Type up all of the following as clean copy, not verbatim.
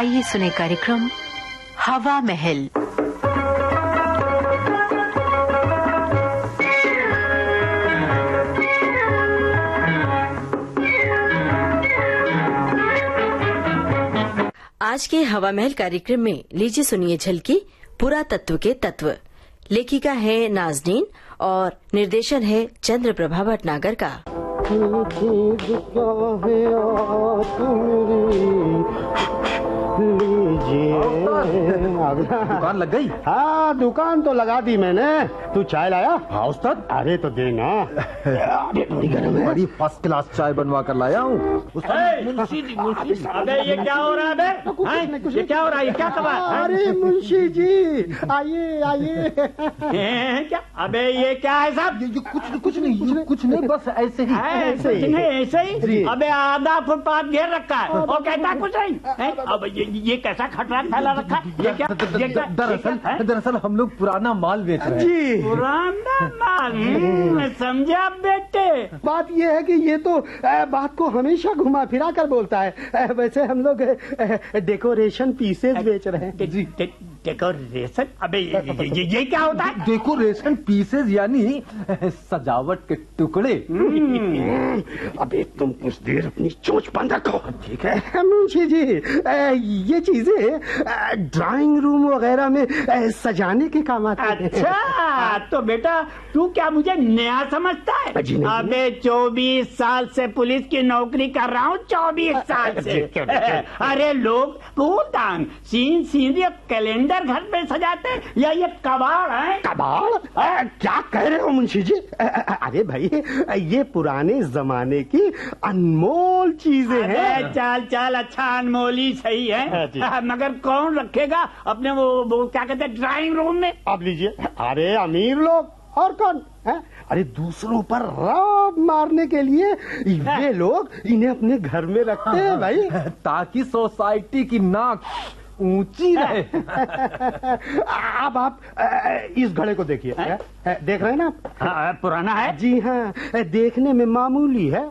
आइए सुने कार्यक्रम हवा महल। आज के हवा महल कार्यक्रम में लीजिए सुनिए झलकी पुरातत्व के तत्व। लेखिका है नाजनीन और निर्देशन है चंद्र प्रभा भटनागर का। दुकान लग गई? हाँ, दुकान तो लगा दी मैंने। तू चाय लाया? हाँ उस्ताद। अरे तो देना। बड़ी गर्म है। बड़ी फर्स्ट क्लास चाय बनवा कर लाया हूँ। मुंशी जी, अबे ये क्या हो रहा है? ये क्या हो रहा है? ये क्या सवाल? अरे मुंशी जी, आइए आइए। क्या? अबे ये क्या है साहब? कुछ नहीं, बस ऐसे ही। ऐसे ही? अबे आधा फुटपाथ घेर रखा है और कहता कुछ नहीं। अब ये कैसा खटरा फैला रखा है? ये क्या? दरअसल हम लोग पुराना माल बेच रहे हैं जी। पुराना माल? समझा बेटे? बात ये है कि ये तो बात को हमेशा घुमा फिरा कर बोलता है। वैसे हम लोग डेकोरेशन पीसेस बेच रहे हैं जी। डेकोरेशन? अबे ये क्या होता है? डेकोरेशन पीसेस यानी सजावट के टुकड़े। अबे तुम कुछ देर अपनी चोंच बंद रखो। ठीक है मुंशी जी, ये चीजें ड्राइंग रूम वगैरह में सजाने के काम आते हैं। अच्छा, तो बेटा तू क्या मुझे नया समझता है? अबे 24 साल से पुलिस की नौकरी कर रहा हूँ। 24 साल से। अरे लोग फूलदान, सीनरी, कैलेंडर घर पे सजाते हैं या ये कबाड़ है? कबाड़? क्या कह रहे हो मुंशी जी? अरे भाई, ये पुराने जमाने की अनमोल चीजें हैं। चल चल, अच्छा अनमोल ही सही है, मगर कौन रखेगा अपने वो क्या कहते हैं ड्राइंग रूम में? अब लीजिए। अरे अमीर लोग और कौन है? अरे दूसरों पर रौब मारने के लिए ये लोग इन्हें अपने घर में रखते हैं भाई, ताकि सोसाइटी की नाक ऊंची रहे। अब आप इस घड़े को देखिए। देख रहे हैं ना आप? पुराना है? जी हाँ, देखने में मामूली है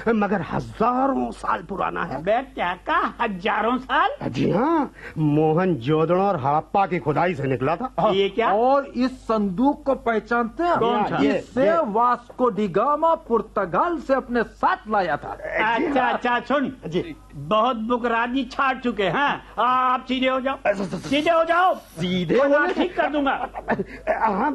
मगर हजारों साल पुराना है। क्या का हजारों साल? जी हाँ, मोहनजोदड़ो और हड़प्पा की खुदाई से निकला था। ये क्या? और इस संदूक को पहचानते हैं? कौन सा? इससे वास्को डी गामा पुर्तगाल से अपने साथ लाया था। अच्छा सुन जी, बहुत बुकराजी छाट चुके हैं। आप सीधे हो जाओ, सीधे हो जाओ। सीधे ठीक कर दूंगा। हाँ,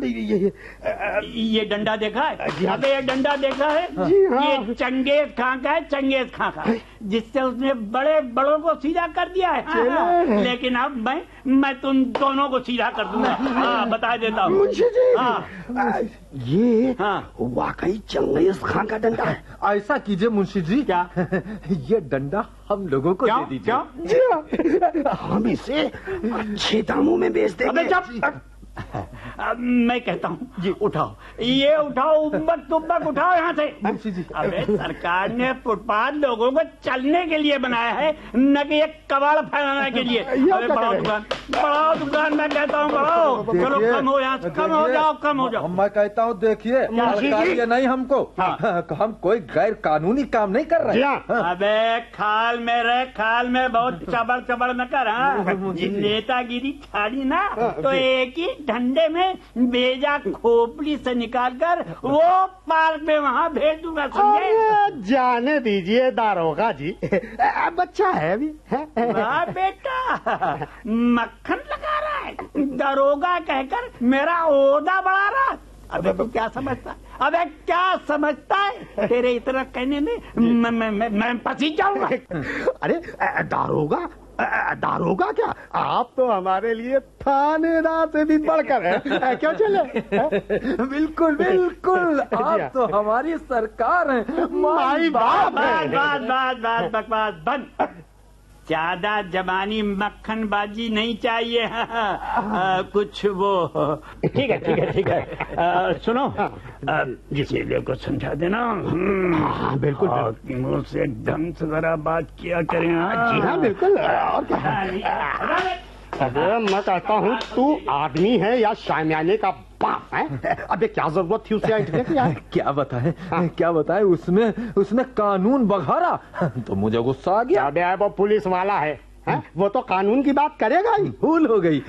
ये डंडा देखा है? अबे ये डंडा देखा है? ये चंगेज खां का है, चंगेज खां का, जिससे उसने बड़े बड़ों को सीधा कर दिया है। लेकिन अब मैं तुम दोनों को सीधा कर दूंगा। बता देता हूँ। ये वाकई चंगेज खां का डंडा है। ऐसा कीजिए मुंशी जी, क्या ये डंडा हम लोगों को दे दीजिए। हम इसे अच्छे दामों में बेच देंगे। मैं कहता हूँ जी, उठाओ, ये उठाओ, उम्बक तुम्बक उठाओ यहाँ से। अबे सरकार ने फुटपाथ लोगों को चलने के लिए बनाया है, न कि ये कबाड़ फैलाने के लिए। अबे बढ़ाओ दुकान, मैं कहता हूँ बढ़ाओ। चलो कम हो यहाँ से, कम हो जाओ। मैं कहता हूँ देखिए, ये नहीं हमको, हम कोई गैर कानूनी काम नहीं कर रहे। अबे खाल में रहे, खाल में बहुत चबड़ न कर। नेतागिरी छाड़ी ना तो एक ही डंडे में बेजा खोपड़ी से निकालकर वो पार्क में वहाँ भेज दूंगा, समझे? जाने दीजिए दारोगा जी, बच्चा है अभी। बेटा मक्खन लगा रहा है, दारोगा कहकर मेरा ओहदा बढ़ा रहा। अबे तू क्या समझता? अबे क्या समझता है? तेरे इतना कहने में मैं पसीज जाऊंगा। अरे दारोगा क्या? आप तो हमारे लिए थानेदार से भी बढ़कर है। क्यों चले? बिल्कुल बिल्कुल, आप तो हमारी सरकार है, माई बाप है। बात बकवास बंद। ज्यादा जबानी मक्खनबाजी नहीं चाहिए। कुछ वो ठीक है। सुनो, जिसे को समझा देना। बिल्कुल, मुंह से एकदम से जरा बात किया करें। जी हाँ बिल्कुल। और क्या? अरे मैं कहता हूँ, तू आदमी है या शामियाने का बाप है? अबे क्या जरूरत थी उसे ऐंठने की यार? क्या बताए उसने कानून बघारा तो मुझे गुस्सा आ गया। अबे वो पुलिस वाला है, वो तो कानून की बात करेगा ही। भूल हो गई।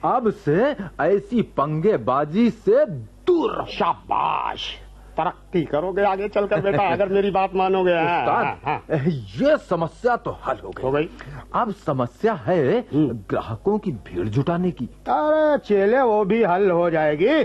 अब से ऐसी पंगेबाजी से दूर रहो। शाबाश, तरक्की करोगे आगे चलकर बेटा, अगर मेरी बात मानोगे। ये समस्या तो हल हो गई। अब समस्या है ग्राहकों की भीड़ जुटाने की। अरे चेले, वो भी हल हो जाएगी।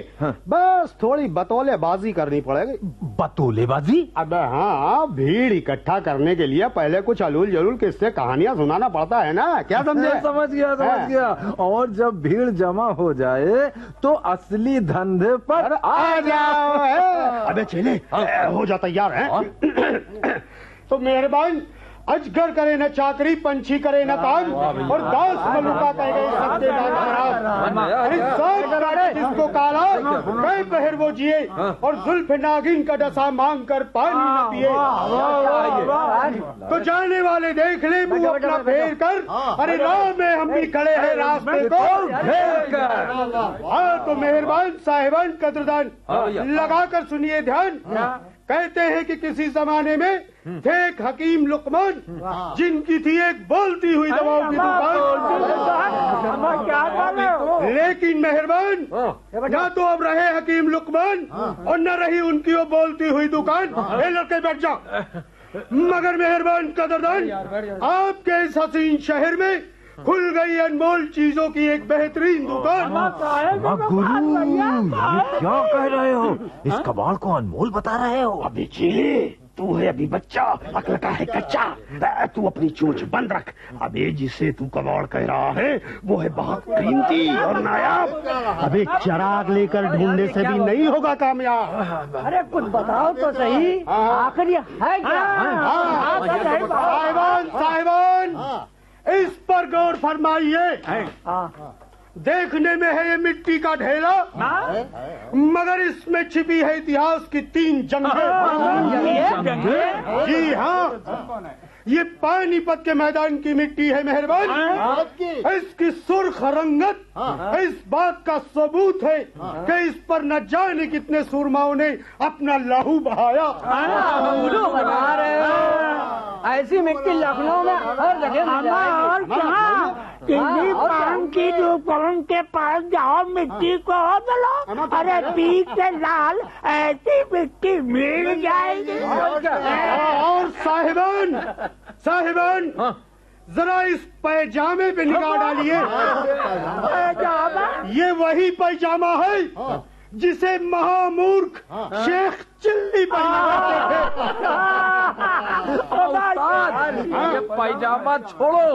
बस थोड़ी बतौलेबाजी करनी पड़ेगी। बतौलेबाजी? अब हाँ, भीड़ इकट्ठा करने के लिए पहले कुछ अलूल जलूल किस्से कहानियां सुनाना पड़ता है ना, क्या समझे? समझ गया। और जब भीड़ जमा हो जाए तो असली धंधे पर आ जाओ। अबे चेले, हो जा तैयार है। तो मेहरबान, अजगर करे न चाकरी, पंछी करे न काम, और दास मलुका कह गए सबके जिसको काला कई पहर वो जिए, और जुल्फ नागिन का डसा मांग कर पानी न पिए। तो जाने वाले देख ले मुंह अपना फेर कर, अरे राह में हम भी खड़े हैं रास्ते को घेर कर। हाँ तो मेहरबान साहिबान कदरदान, लगा कर सुनिए ध्यान। कहते हैं कि किसी जमाने में थे एक हकीम लुकमान, जिनकी थी एक बोलती हुई दवाओं की दुकान। लेकिन मेहरबान, न तो अब रहे हकीम लुकमान और न रही उनकी वो बोलती हुई दुकान। ए लड़के बैठ जाओ। मगर मेहरबान कदरदान, आपके इस हसीन शहर में खुल गई अनमोल चीजों की एक बेहतरीन दुकान। गुरु, ये क्या कह रहे हो? इस कबाड़ को अनमोल बता रहे हो? अभी चीले, तू है अभी बच्चा, अक्ल का है कच्चा। तू अपनी चोंच बंद रख। अबे जिसे तू कबाड़ कह रहा है वो है बहुत कीमती और नायाब। अबे चराग लेकर ढूंढने से भी नहीं होगा कामयाब। अरे कुछ बताओ तो सही, आखिर ये है क्या? साहिबान, इस पर गौर फरमाइए। देखने में है ये मिट्टी का ढेला, मगर इसमें छिपी है इतिहास की 3 जंगें। जी हाँ, ये पानीपत के मैदान की मिट्टी है मेहरबान। इसकी सुर्ख रंगत इस बात का सबूत है कि इस पर न जाने कितने सुरमाओं ने अपना लहू बहाया। ऐसी मिट्टी लखनऊ में हर जगह और किसी पान की दुकान के पास जाओ, मिट्टी को चलो, अरे पीक से लाल ऐसी मिट्टी मिल जाएगी। और साहिबान, जरा इस पैजामे पे निगाह डालिए। ये वही पैजामा है जिसे महामूर्ख शेख चिल्ली पहनाते थे। ये पैजामा छोड़ो,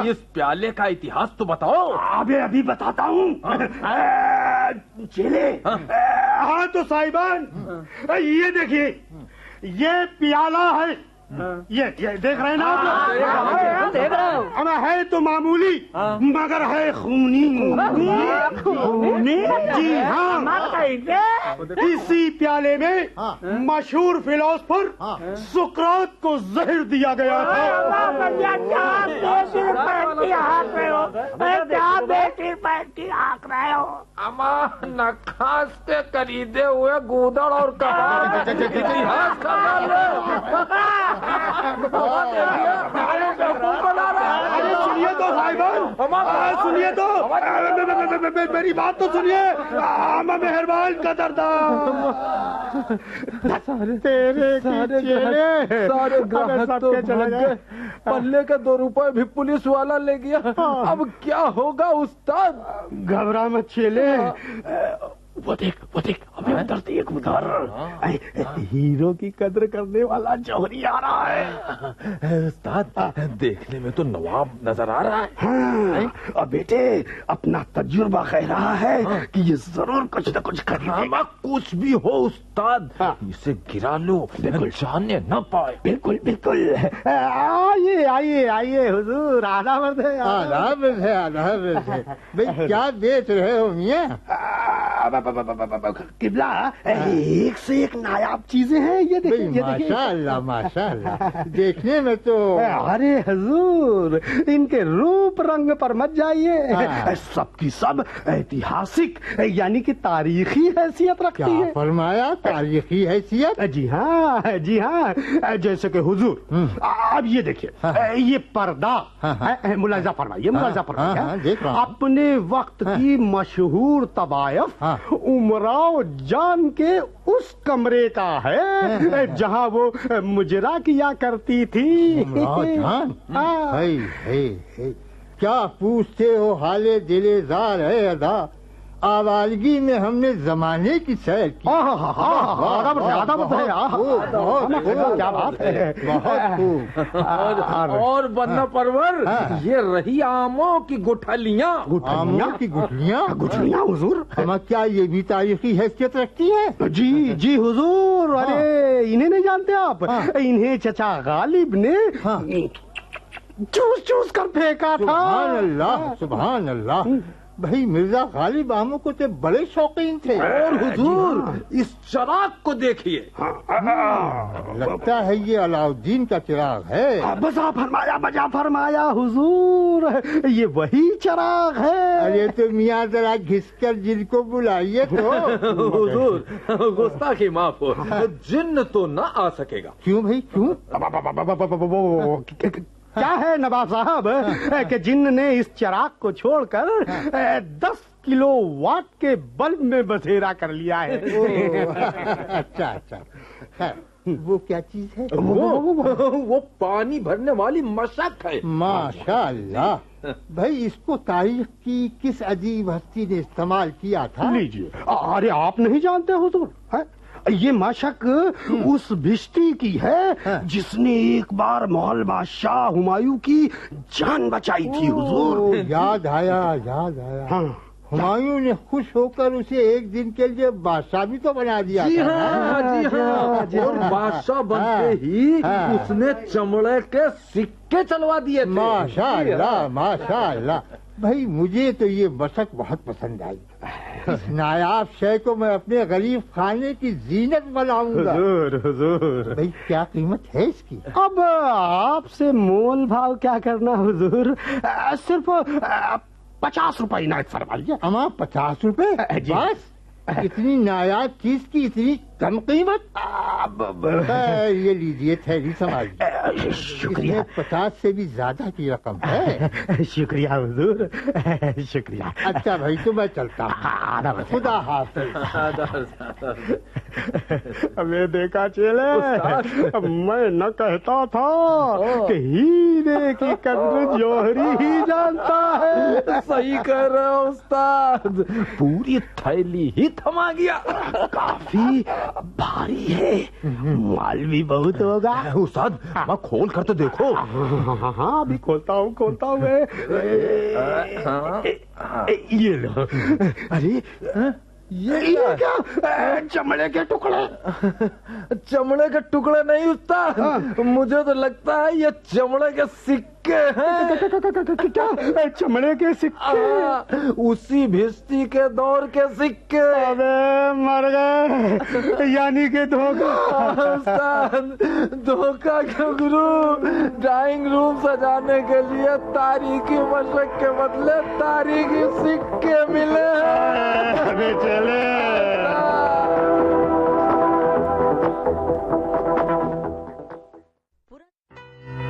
इस प्याले का इतिहास तो बताओ। अभी बताता हूँ। चले। हाँ तो साहिबान, ये देखिए, ये प्याला है। ये देख रहे हैं ना आप? देख रहे हो। अब है तो मामूली, मगर है खूनी। जी हाँ, इसी प्याले में मशहूर फिलोसफर सुकरात को जहर दिया गया था। अमा नखास के खरीदे हुए गूदड़ और कबाड़ इतिहास सुनिए तो साहिबान, सुनिए तो, मेरी बात तो सुनिए। मेहरबान कदरदान, तेरे सारे ग्राहक तो भाग गए, पल्ले के 2 रुपए भी पुलिस वाला ले गया। अब क्या होगा उस्ताद? घबरा मत चेले, वो देख अभी उधर देख, उधर हीरो की कदर करने वाला जौहरी आ रहा है। उस्ताद, देखने में तो नवाब नजर आ रहा है। हाँ, अब बेटे अपना तजुर्बा कह रहा है कि ये जरूर कुछ न कुछ खरीदेगा। कुछ भी हो उस्ताद, इसे गिरा लो, जाने न पाए। बिल्कुल। आइए हुजूर, आदाब है। भाई क्या बेच रहे हो मियां? किबला एक से एक नायाब चीजें हैं, ये देखिए, ये देखिए। माशाअल्लाह माशाअल्लाह, देखने में तो। अरे हजूर, इनके रूप रंग पर मत जाइए, सबकी सब ऐतिहासिक यानी कि तारीखी हैसियत रखती है। फरमाया तारीखी हैसियत? जी हाँ, जी हाँ। जैसे कि हुजूर अब ये देखिए, ये पर्दा, मुलाजा फरमाइए, मुलाजा फरमाइए। अपने वक्त की मशहूर तवायफ उमराव जान के उस कमरे का है जहाँ वो मुजरा किया करती थी। उमराव जान? क्या पूछते हो, हाले दिलेदार है अदा, आवालगी में हमने जमाने की सैर की। क्या बात है, बहुत खूब। और बन्ना परवर, ये रही आमों की गुठलियाँ। आमों की गुठलियाँ? गुठलियाँ हुजूर? क्या ये भी तारीखी हैसियत रखती है? जी जी हुजूर। अरे इन्हें नहीं जानते आप? इन्हें चचा गालिब ने चूस चूस कर फेंका था। सुभान अल्लाह, सुभान अल्लाह। भाई मिर्जा गालिब आमों को तो बड़े शौकीन थे। और हुजूर, इस चिराग को देखिए। लगता है ये अलाउद्दीन का चिराग है। बजा फरमाया हुजूर, ये वही चिराग है। अरे तो मियाँ जरा घिसकर जिनको बुलाइए तो। हुजूर, गुस्ताखी माफ हो, जिन्न तो ना आ सकेगा। क्यों भाई, क्यों? क्या है नवाब साहब कि जिन्न ने इस चिराग को छोड़कर 10 किलो वाट के बल्ब में बसेरा कर लिया है। अच्छा अच्छा, वो क्या चीज है? वो पानी भरने वाली मशक है। माशाअल्लाह। भाई इसको तारीख की किस अजीब हस्ती ने इस्तेमाल किया था? लीजिए। अरे आप नहीं जानते हुजूर, ये मशक उस भिश्ती की है जिसने एक बार मुगल बादशाह हुमायूं की जान बचाई थी हुजूर। याद आया, याद आया। हुमायूं ने खुश होकर उसे एक दिन के लिए बादशाह भी तो बना दिया। जी हाँ, जी हाँ। और बादशाह बनते ही उसने चमड़े के सिक्के चलवा दिए थे। माशाअल्लाह, माशाअल्लाह। भाई मुझे तो ये मशक बहुत पसंद आई। इस नायाब शय को मैं अपने गरीब खाने की जीनत बनाऊंगा। हुजूर, हुजूर। भाई क्या कीमत है इसकी? अब आपसे मोल भाव क्या करना हुजूर, सिर्फ 50 रुपए इनायत फरमाइए। अमा 50 रुपए बस? इतनी नायाब चीज की इतनी कम कीमत? ये लीजिए, थैली संभालिए। शुक्रिया। 50 से भी ज्यादा की रकम है। शुक्रिया हुजूर, शुक्रिया। अच्छा भाई, तो मैं चलता हूँ। खुदा हाफिज। हमें देखा चेले, मैं न कहता था कि हीरे की कद्र जौहरी ही जानता है। सही कह रहे हो उस्ताद, पूरी थैली ही थमा गया। काफी भारी है, माल भी बहुत होगा। उस्ताद, मैं खोल कर तो देखो। हाँ, अभी खोलता हूँ, खोलता हूँ। ये लो। अरे ये क्या? चमड़े के टुकड़े? चमड़े के टुकड़े नहीं उस्ताद, मुझे तो लगता है ये चमड़े के सिक्के हैं। क्या? चमड़े के सिक्के? उसी भिश्ती के दौर के सिक्के। अबे मर गए, यानी के धोखा। उस्ताद, धोखा क्यों गुरु? ड्राइंग रूम सजाने के लिए तारीखी मशक के बदले तारीखी सिक्के मिले। चले